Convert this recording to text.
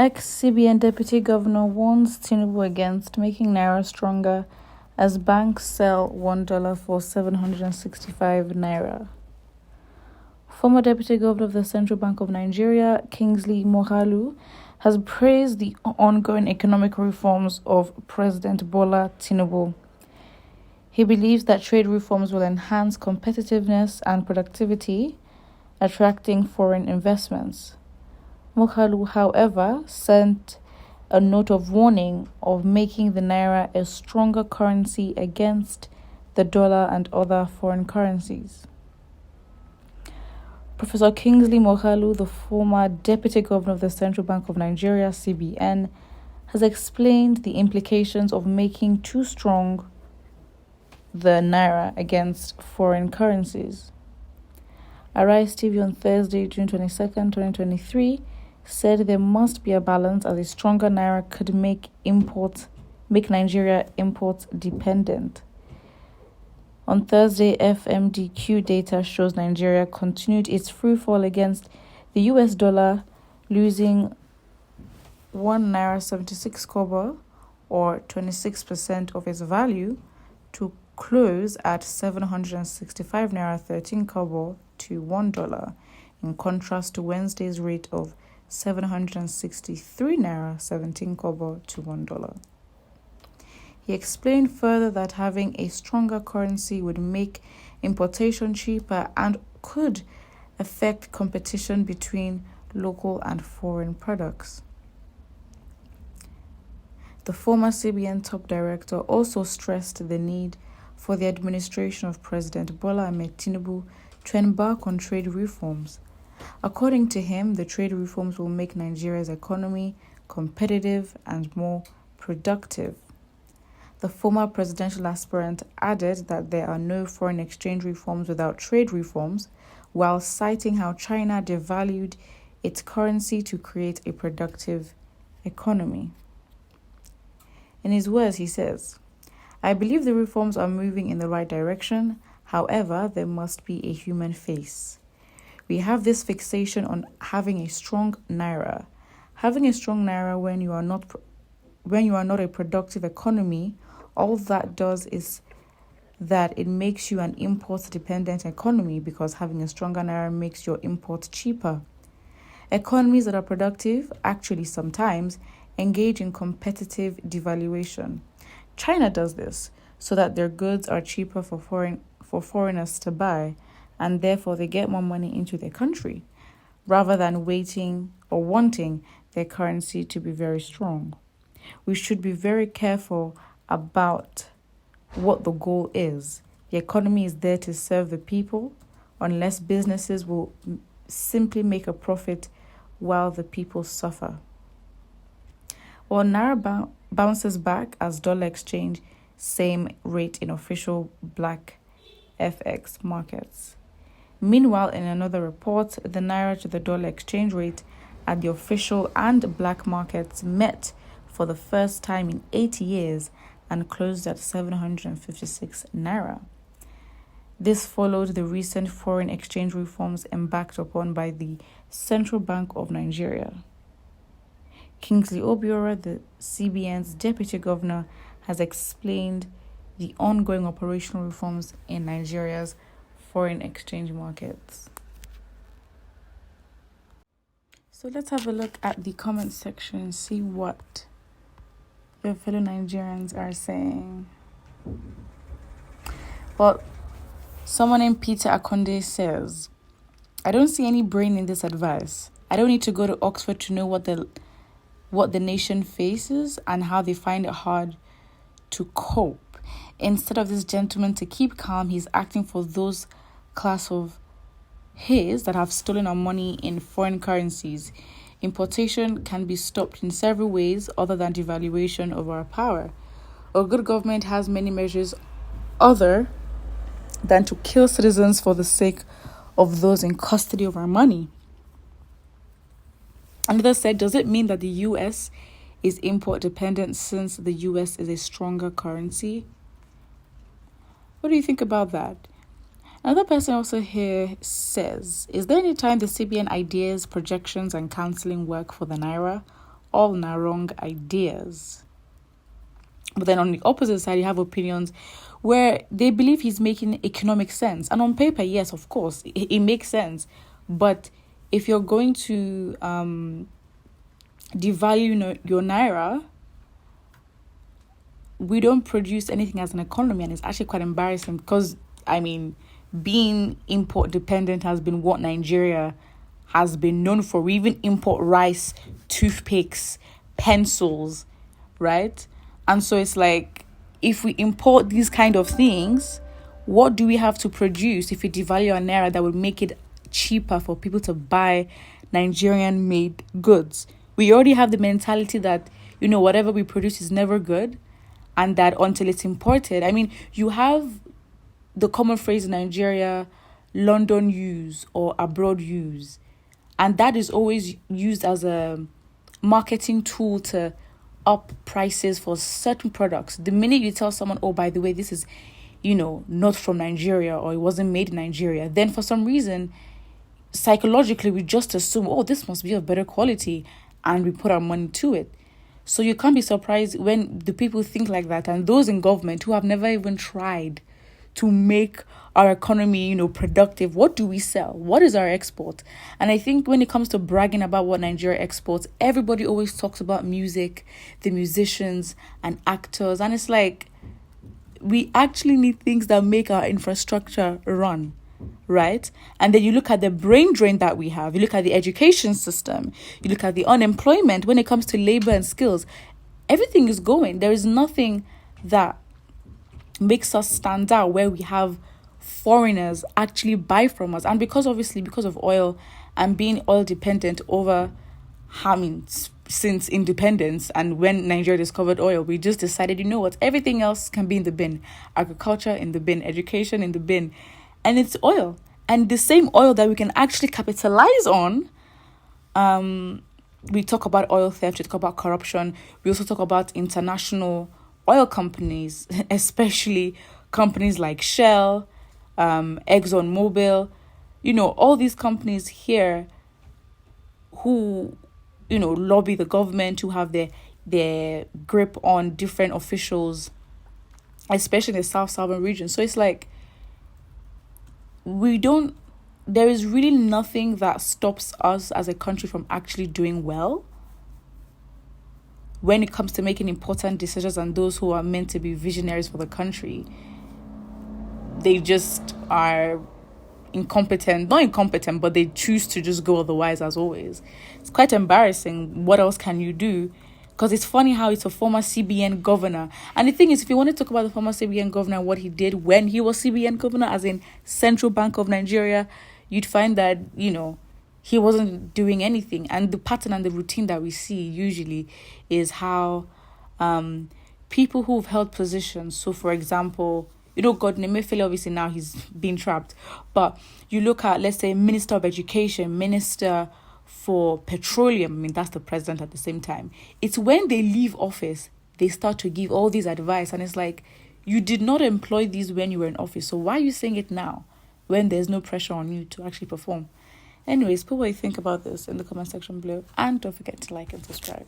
Ex-CBN Deputy Governor warns Tinubu against making Naira stronger as banks sell $1 for 765 Naira. Former Deputy Governor of the Central Bank of Nigeria, Kingsley Moghalu, has praised the ongoing economic reforms of President Bola Tinubu. He believes that trade reforms will enhance competitiveness and productivity, attracting foreign investments. Moghalu, however, sent a note of warning of making the Naira a stronger currency against the dollar and other foreign currencies. Professor Kingsley Moghalu, the former Deputy Governor of the Central Bank of Nigeria, CBN, has explained the implications of making too strong the Naira against foreign currencies. Arise TV on Thursday, June 22nd, 2023, said there must be a balance as a stronger Naira could make Nigeria import dependent. On Thursday, FMDQ data shows Nigeria continued its free fall against the US dollar, losing 1 Naira 76 kobo or 26% of its value to close at 765 Naira 13 kobo to $1, in contrast to Wednesday's rate of 763 Naira 17 kobo to $1. He explained further that having a stronger currency would make importation cheaper and could affect competition between local and foreign products. The former CBN top director also stressed the need for the administration of President Bola Tinubu to embark on trade reforms. According to him, the trade reforms will make Nigeria's economy competitive and more productive. The former presidential aspirant added that there are no foreign exchange reforms without trade reforms, while citing how China devalued its currency to create a productive economy. In his words, he says, "I believe the reforms are moving in the right direction. However, there must be a human face. We have this fixation on having a strong Naira. Having a strong Naira when you are not a productive economy, all that does is that it makes you an import-dependent economy because having a stronger Naira makes your imports cheaper. Economies that are productive actually sometimes engage in competitive devaluation. China does this so that their goods are cheaper for foreigners to buy, and therefore they get more money into their country, rather than waiting or wanting their currency to be very strong. We should be very careful about what the goal is. The economy is there to serve the people, unless businesses will simply make a profit while the people suffer." While Naira bounces back as dollar exchange, same rate in official black FX markets. Meanwhile, in another report, the Naira to the dollar exchange rate at the official and black markets met for the first time in 8 years and closed at 756 Naira. This followed the recent foreign exchange reforms embarked upon by the Central Bank of Nigeria. Kingsley Obiora, the CBN's deputy governor, has explained the ongoing operational reforms in Nigeria's foreign exchange markets. So let's have a look at the comment section and see what your fellow Nigerians are saying. Well, someone named Peter Akonde says, "I don't see any brain in this advice. I don't need to go to Oxford to know what the nation faces and how they find it hard to cope. Instead of this gentleman to keep calm, he's acting for those class of his that have stolen our money in foreign currencies. Importation can be stopped in several ways other than devaluation of our power. A good government has many measures other than to kill citizens for the sake of those in custody of our money." Another said, "Does it mean that the US is import dependent since the US is a stronger currency?" What do you think about that? Another person also here says, "Is there any time the CBN ideas, projections and counseling work for the Naira? all na wrong ideas. But then on the opposite side, you have opinions where they believe he's making economic sense. And on paper, yes, of course, it makes sense. But if you're going to devalue your naira, we don't produce anything as an economy, and it's actually quite embarrassing because, being import dependent has been what Nigeria has been known for. We even import rice, toothpicks, pencils, right? And so it's like, if we import these kind of things, what do we have to produce if we devalue our naira that would make it cheaper for people to buy Nigerian-made goods? We already have the mentality that, whatever we produce is never good, and that until it's imported. You have the common phrase in Nigeria, London use or abroad use. And that is always used as a marketing tool to up prices for certain products. The minute you tell someone, oh, by the way, this is, not from Nigeria, or it wasn't made in Nigeria, then for some reason, psychologically, we just assume, oh, this must be of better quality, and we put our money to it. So you can't be surprised when the people think like that, and those in government who have never even tried to make our economy, productive. What do we sell? What is our export? And I think when it comes to bragging about what Nigeria exports, everybody always talks about music, the musicians and actors. And it's like, we actually need things that make our infrastructure run, right? And then you look at the brain drain that we have. You look at the education system. You look at the unemployment. When it comes to labor and skills, everything is going. There is nothing that makes us stand out where we have foreigners actually buy from us. And because of oil and being oil dependent since independence, and when Nigeria discovered oil, we just decided, everything else can be in the bin. Agriculture in the bin, education in the bin, and it's oil. And the same oil that we can actually capitalize on. We talk about oil theft, we talk about corruption, we also talk about international oil companies, especially companies like Shell, Exxon Mobil, all these companies here who, lobby the government, who have their grip on different officials, especially in the Southern region. So it's like, there is really nothing that stops us as a country from actually doing well when it comes to making important decisions, and those who are meant to be visionaries for the country, they just are not incompetent, but they choose to just go otherwise as always. It's quite embarrassing. What else can you do? Because it's funny how it's a former CBN governor. And the thing is, if you want to talk about the former CBN governor and what he did when he was CBN governor, as in Central Bank of Nigeria, you'd find that, he wasn't doing anything. And the pattern and the routine that we see usually is how people who've held positions, so for example, God, Emefiele, obviously now he's been trapped, but you look at, let's say, Minister of Education, Minister for Petroleum, that's the president at the same time. It's when they leave office, they start to give all these advice, and it's like, you did not employ these when you were in office, so why are you saying it now when there's no pressure on you to actually perform? Anyways, put what you think about this in the comment section below, and don't forget to like and subscribe.